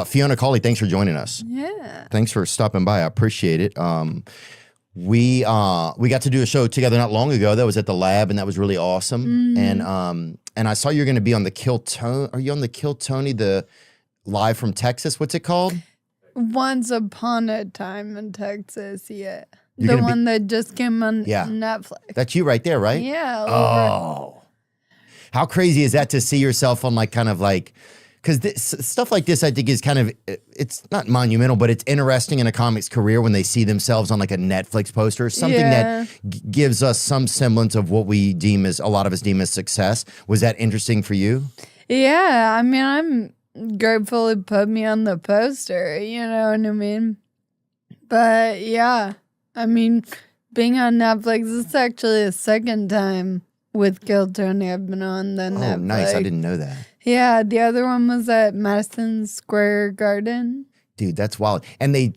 Fiona Cauley, thanks for joining us. Yeah. Thanks for stopping by. I appreciate it. We got to do a show together not long ago that was at the lab, and that was really awesome. And I saw you're going to be on the Kill Tony. Are you on the Kill Tony, the live from Texas? What's it called? Once Upon a Time in Texas, yeah. You're the one that just came on Netflix. That's you right there, right? Yeah. Oh. How crazy is that to see yourself on like kind of like, because stuff like this I think is kind of, it's not monumental, but it's interesting in a comic's career when they see themselves on like a Netflix poster, something that gives us some semblance of what we deem as, a lot of us deem as success. Was that interesting for you? Yeah. I mean, I'm grateful it put me on the poster, you know what I mean? But yeah, I mean, being on Netflix, it's actually the second time with Kill Tony I've been on the Netflix. Oh, nice. I didn't know that. Yeah, the other one was at Madison Square Garden. Dude, that's wild. And they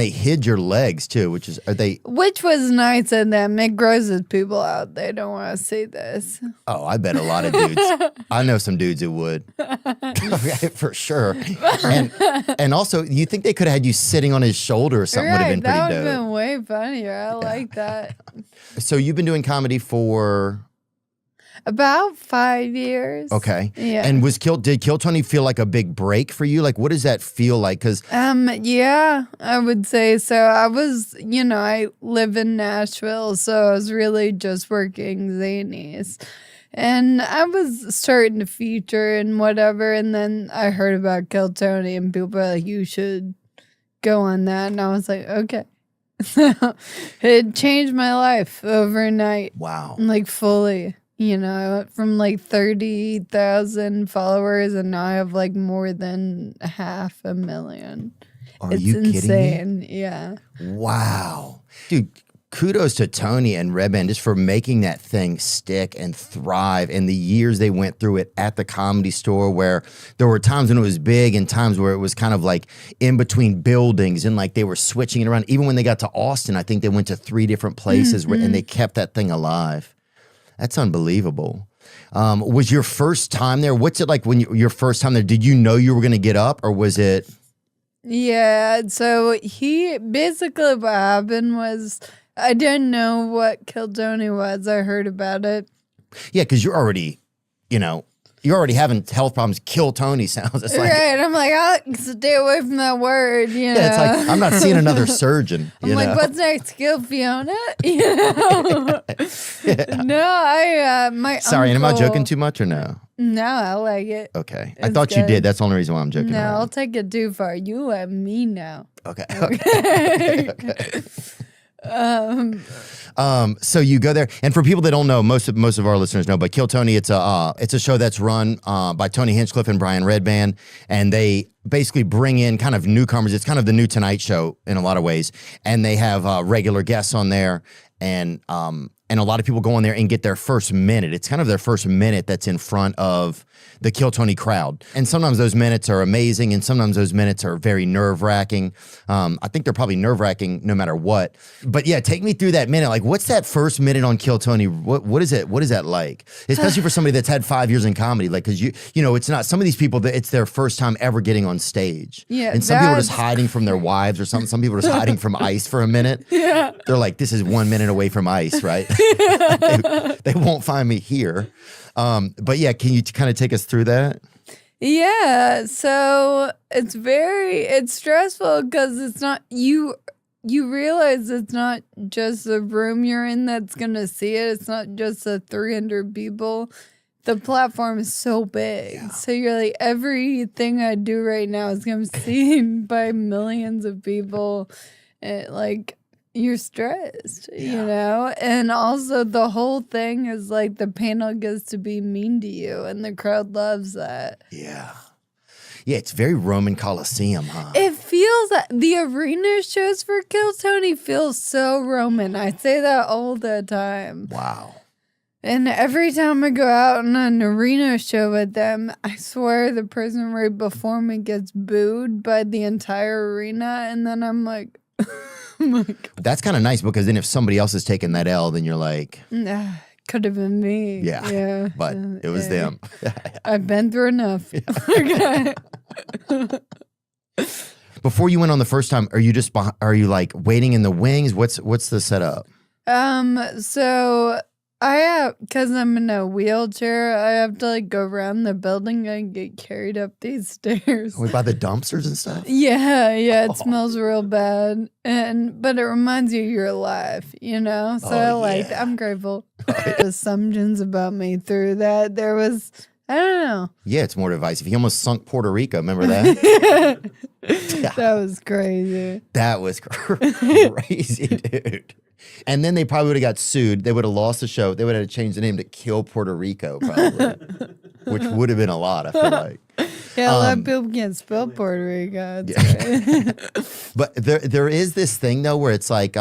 hid your legs too, which was nice of them. It grosses people out. They don't want to see this. Oh, I bet a lot of dudes. I know some dudes who would. For sure. And also, you think they could have had you sitting on his shoulder or something would have been pretty dope. That would have been way funnier. I like that. So you've been doing comedy for... About 5 years. Okay. Yeah. And did Kill Tony feel like a big break for you? Like, what does that feel like? Because yeah, I would say so. I was, I live in Nashville, so I was really just working zanies. And I was starting to feature and whatever, and then I heard about Kill Tony, and people were like, you should go on that. And I was like, okay. So it changed my life overnight. Wow. Like, fully. I went from like 30,000 followers, and now I have like more than 500,000. Are you kidding me? Yeah. Wow. Dude, kudos to Tony and Redman just for making that thing stick and thrive, and the years they went through it at the Comedy Store, where there were times when it was big and times where it was kind of like in between buildings, and like they were switching it around. Even when they got to Austin, I think they went to 3 different places and they kept that thing alive. That's unbelievable. Was your first time there? What's it like when your first time there? Did you know you were going to get up, or was it? Yeah. So basically what happened was I didn't know what Kill Tony was. I heard about it. Yeah, because you're already having health problems. Kill Tony sounds. It's like, right. I'm like, I'll stay away from that word. Yeah, it's like, I'm not seeing another surgeon. I'm like, what's next? Kill Fiona? No, Sorry, am I joking too much or no? No, I like it. Okay. I thought you did. That's the only reason why I'm joking. No, I'll take it too far. You let me know. Okay. Okay. So you go there, and for people that don't know, most of our listeners know, but Kill Tony, it's a show that's run by Tony Hinchcliffe and Brian Redband, and they basically bring in kind of newcomers. It's kind of the new Tonight Show in a lot of ways, and they have regular guests on there, and a lot of people go on there and get their first minute. It's kind of their first minute that's in front of the Kill Tony crowd. And sometimes those minutes are amazing, and sometimes those minutes are very nerve-wracking. I think they're probably nerve-wracking no matter what. But yeah, take me through that minute. Like, what's that first minute on Kill Tony? What is it? What is that like? Especially for somebody that's had 5 years in comedy. Like, because it's not, some of these people, that it's their first time ever getting on stage. Yeah. And some people are just hiding from their wives or something. Some people are just hiding from ICE for a minute. Yeah. They're like, this is 1 minute away from ICE, right? they won't find me here. But yeah, can you kind of take us through that? Yeah, so it's stressful because it's not, you realize it's not just the room you're in that's gonna see it. It's not just the 300 people. The platform is so big. Yeah. So you're like, everything I do right now is gonna be seen by millions of people. You're stressed, and also the whole thing is like the panel gets to be mean to you, and the crowd loves that. Yeah. Yeah, it's very Roman Coliseum, huh? It feels that the arena shows for Kill Tony feel so Roman. I say that all the time. Wow. And every time I go out on an arena show with them, I swear the person right before me gets booed by the entire arena, and then I'm like... That's kind of nice, because then if somebody else is taking that L, then you're like, could have been me. Yeah. But it was them. I've been through enough. Okay. Before you went on the first time, are you like waiting in the wings? What's the setup? So I have, because I'm in a wheelchair, I have to like go around the building and get carried up these stairs. Wait, by the dumpsters and stuff? Yeah, it smells real bad, but it reminds you you're alive, you know. So I'm grateful. Assumptions about me through that. There was, I don't know. Yeah, it's more divisive. He almost sunk Puerto Rico. Remember that? That was crazy. That was crazy, dude. And then they probably would have got sued. They would have lost the show. They would have changed the name to Kill Puerto Rico, probably, which would have been a lot, I feel like. Yeah, a lot of people can't spell Puerto Rico. But there is this thing, though, where it's like,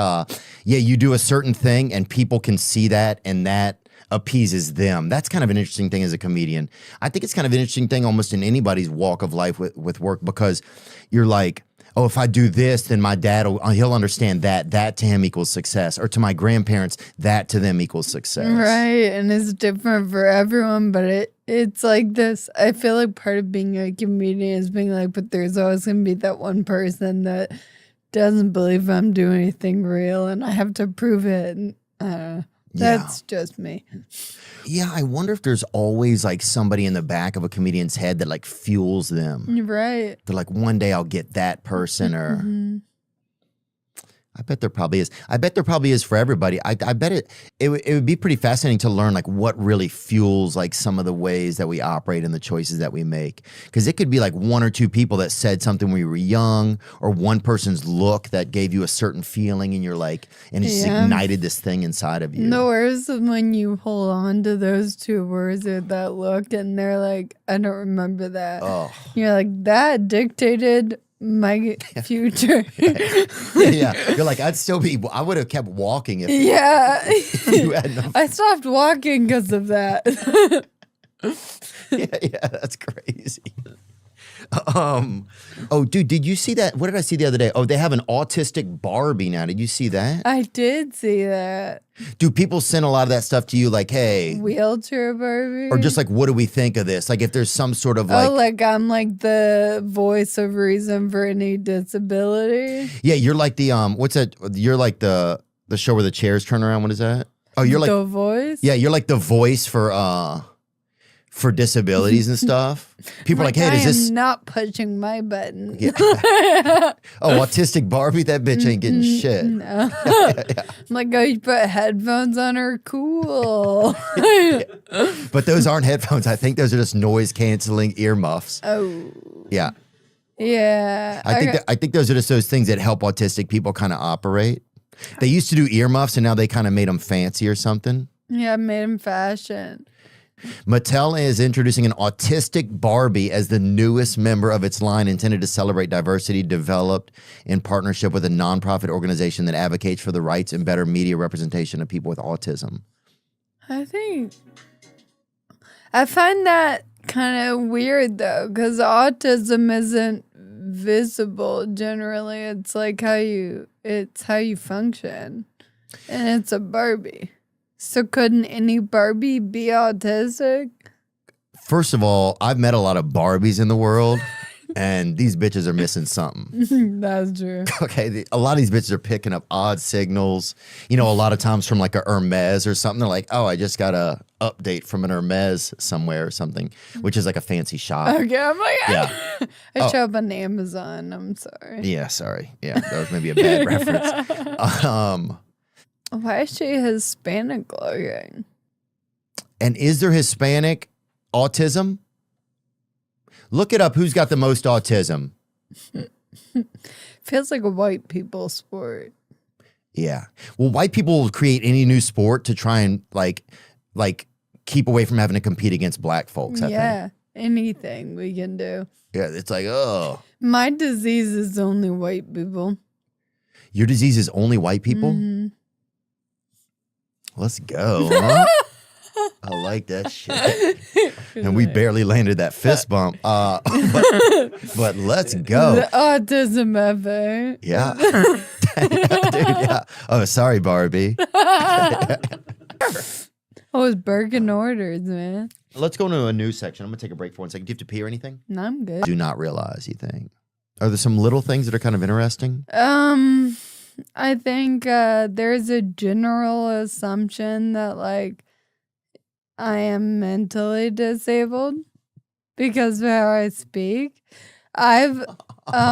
you do a certain thing and people can see that and that appeases them. That's kind of an interesting thing as a comedian. I think it's kind of an interesting thing almost in anybody's walk of life with work, because you're like, oh, if I do this, then my dad, he'll understand that. That to him equals success. Or to my grandparents, that to them equals success. Right, and it's different for everyone, but it's like this. I feel like part of being a comedian is being like, but there's always going to be that one person that doesn't believe I'm doing anything real, and I have to prove it. And, that's just me. Yeah, I wonder if there's always like somebody in the back of a comedian's head that like fuels them. Right. They're like, one day I'll get that person, or I bet there probably is. I bet there probably is for everybody. I bet it would be pretty fascinating to learn like what really fuels like some of the ways that we operate and the choices that we make. Because it could be like one or two people that said something when you were young, or one person's look that gave you a certain feeling, and you're like, and it just ignited this thing inside of you. The worst is when you hold on to those two words or that look, and they're like, I don't remember that. Oh. You're like, that dictated my future. Yeah, you're like, I would have kept walking if you had no. I stopped walking because of that. yeah, that's crazy. Oh, dude, did you see that? What did I see the other day? Oh, they have an autistic Barbie now. Did you see that? I did see that. Do people send a lot of that stuff to you, like, hey, wheelchair Barbie? Or just like, what do we think of this? Like, if there's some sort of like, like I'm like the voice of reason for any disability. Yeah, you're like the what's that? You're like the show where the chairs turn around. What is that? Oh, you're like the voice. Yeah, you're like the voice for disabilities and stuff. People are like, hey, does this? I'm not pushing my button. Yeah. Oh, autistic Barbie, that bitch ain't getting shit. No. I'm like, oh, you put headphones on her? Cool. But those aren't headphones. I think those are just noise canceling earmuffs. Oh. Yeah. Yeah. I think those are just those things that help autistic people kind of operate. They used to do earmuffs and now they kind of made them fancy or something. Yeah, made them fashion. Mattel is introducing an autistic Barbie as the newest member of its line, intended to celebrate diversity, developed in partnership with a nonprofit organization that advocates for the rights and better media representation of people with autism. I find that kind of weird though, because autism isn't visible generally. It's like how you function, and it's a Barbie. So couldn't any Barbie be autistic? First of all, I've met a lot of Barbies in the world, and these bitches are missing something. That's true. Okay, a lot of these bitches are picking up odd signals. You know, a lot of times from like a Hermes or something. They're like, oh, I just got a update from an Hermes somewhere or something, which is like a fancy shop. Okay, I'm like, yeah. I show up on Amazon. I'm sorry. Yeah, sorry. Yeah, that was maybe a bad reference. Why is she Hispanic looking? And is there Hispanic autism? Look it up. Who's got the most autism? Feels like a white people sport. Yeah. Well, white people will create any new sport to try and like keep away from having to compete against black folks. I think. Anything we can do. Yeah, it's like, oh. My disease is only white people. Your disease is only white people? Mm-hmm. Let's go, huh? I like that shit. And we barely landed that fist bump. But let's go. The autism ever. Yeah. Dude, yeah. Oh, sorry, Barbie. I was barking orders, man. Let's go into a news section. I'm going to take a break for 1 second. Do you have to pee or anything? No, I'm good. Do not realize, you think. Are there some little things that are kind of interesting? I think there's a general assumption that like I am mentally disabled because of how I speak. Oh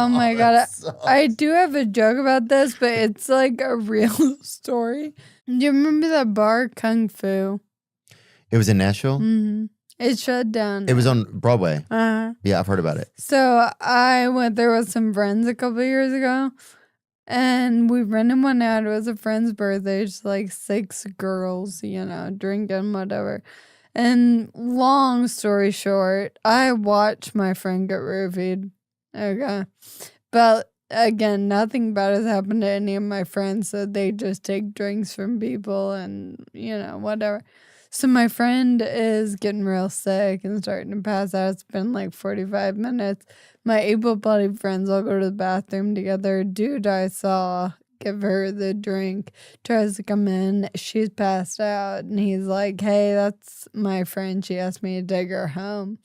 my God, I do have a joke about this, but it's like a real story. Do you remember that bar Kung Fu? It was in Nashville? Mm-hmm. It shut down. It was on Broadway. Uh-huh. Yeah, I've heard about it. So I went there with some friends a couple years ago, and we rented one out. It was a friend's birthday, just like 6 girls, drinking, whatever. And long story short, I watched my friend get roofied. Okay. But again, nothing bad has happened to any of my friends, so they just take drinks from people and, whatever. So my friend is getting real sick and starting to pass out. It's been like 45 minutes. My able-bodied friends all go to the bathroom together. Dude I saw give her the drink, tries to come in. She's passed out. And he's like, hey, that's my friend. She asked me to take her home.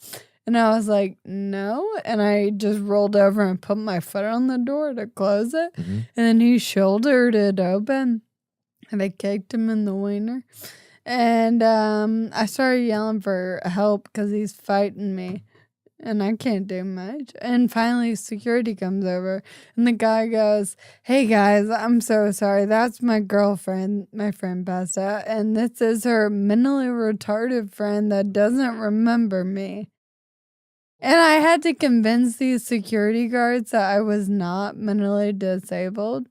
And I was like, no. And I just rolled over and put my foot on the door to close it. Mm-hmm. And then he shouldered it open. And I kicked him in the wiener. And I started yelling for help because he's fighting me. And I can't do much. And finally, security comes over. And the guy goes, hey, guys, I'm so sorry. That's my girlfriend. My friend passed out. And this is her mentally retarded friend that doesn't remember me. And I had to convince these security guards that I was not mentally disabled.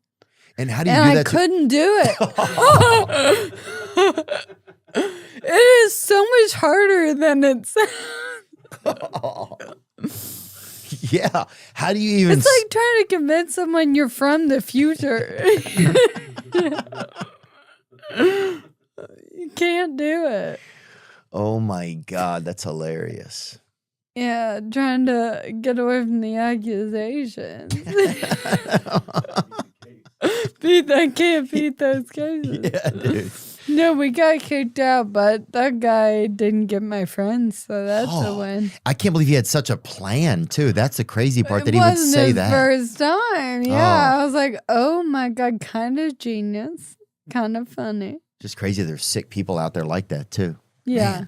And how do you do that? I couldn't do it. It is so much harder than it sounds. Yeah. How do you even... It's like trying to convince someone you're from the future. You can't do it. Oh my God, that's hilarious. Yeah, trying to get away from the accusations. I can't beat those cases. Yeah, dude. No, we got kicked out, but that guy didn't get my friends, so that's a win. I can't believe he had such a plan, too. That's the crazy part that he would say that. First time, yeah. I was like, oh my God, kind of genius, kind of funny. Just crazy there's sick people out there like that, too. Yeah.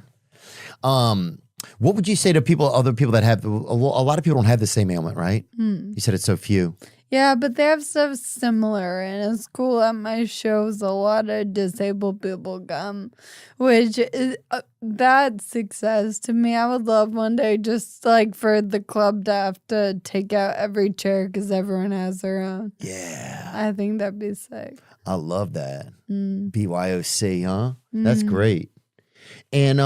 Man. What would you say to other people that have, a lot of people don't have the same ailment, right? You said it's so few. Yeah, but they have stuff similar, and it's cool at my shows. A lot of disabled people come, which is that's success to me. I would love one day just like for the club to have to take out every chair because everyone has their own. Yeah. I think that'd be sick. I love that. BYOC, huh? That's great. And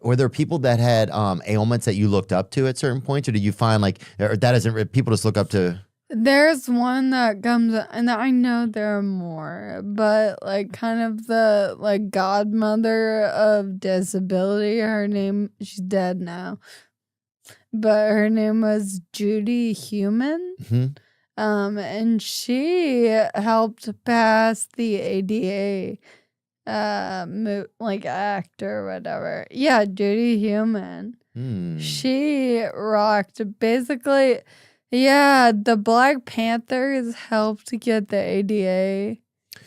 were there people that had ailments that you looked up to at certain points, or did you find like, or that isn't, people just look up to? There's one that comes, and I know there are more, but like kind of the like godmother of disability. Her name, she's dead now, but her name was Judy Human. Mm-hmm. And she helped pass the ADA, like act or whatever. Yeah, Judy Human. She rocked basically. Yeah, the Black Panthers helped get the ADA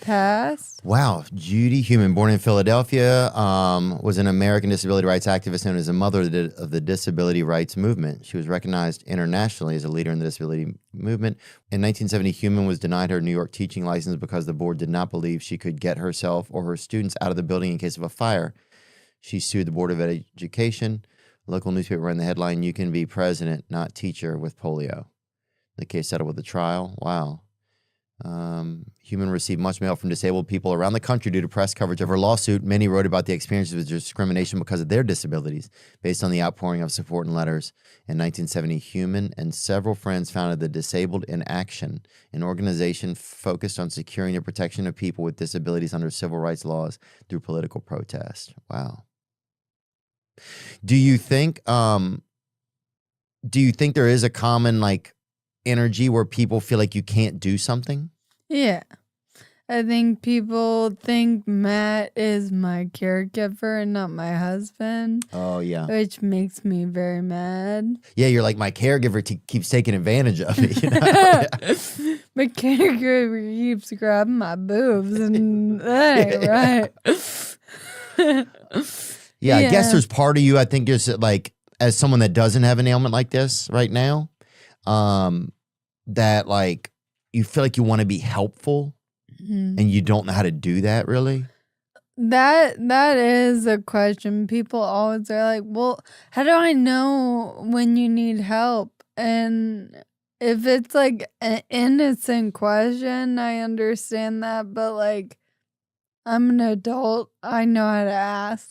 passed. Wow. Judy Human, born in Philadelphia, was an American disability rights activist known as the mother of the disability rights movement. She was recognized internationally as a leader in the disability movement. In 1970, Human was denied her New York teaching license because the board did not believe she could get herself or her students out of the building in case of a fire. She sued the Board of Education. A local newspaper ran the headline, "You can be president, not teacher," with polio. The case settled with a trial. Wow. Human received much mail from disabled people around the country due to press coverage of her lawsuit. Many wrote about the experiences with discrimination because of their disabilities. Based on the outpouring of support and letters, in 1970, Human and several friends founded the Disabled in Action, an organization focused on securing the protection of people with disabilities under civil rights laws through political protest. Wow. Do you think there is a common like energy where people feel like you can't do something? Yeah. I think people think Matt is my caregiver and not my husband, Oh, yeah. which makes me very mad. Yeah, you're like, my caregiver keeps taking advantage of me. You know? My caregiver keeps grabbing my boobs, and that ain't right. Yeah, I guess Yeah. there's part of you, I think, is like, as someone that doesn't have an ailment like this right now, that like you feel like you want to be helpful Mhm. and you don't know how to do that really. That is a question. People always are like, "Well, how do I know when you need help?" And if it's like an innocent question, I understand that, but like I'm an adult, I know how to ask.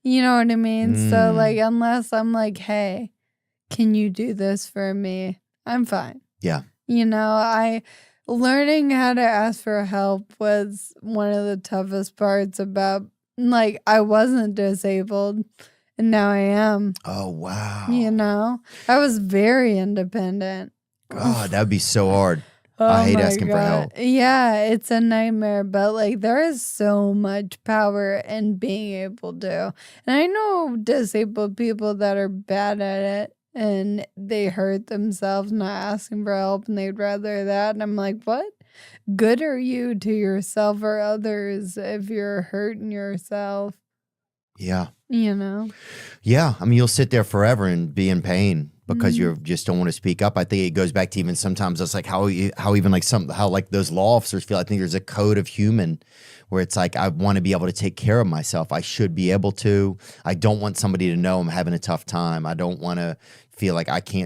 You know what I mean? So like Mm, unless I'm like, "Hey, can you do this for me?" I'm fine. yeah. You know, I learning how to ask for help was one of the toughest parts about like I wasn't disabled and now I am, Oh, you wow. know. I was very independent. God, that would be so hard. I Oh hate my asking for god. help. Yeah, it's a nightmare, but like there is so much power in being able to. And I know disabled people that are bad at it and they hurt themselves not asking for help and they'd rather that. And I'm like, what good are you to yourself or others if you're hurting yourself? Yeah. You know? Yeah. I mean, you'll sit there forever and be in pain because Mm. you just don't want to speak up. I think it goes back to even sometimes it's like how even like how like those law officers feel. I think there's a code of human where it's like, I want to be able to take care of myself. I should be able to. I don't want somebody to know I'm having a tough time. I don't want to feel like I can't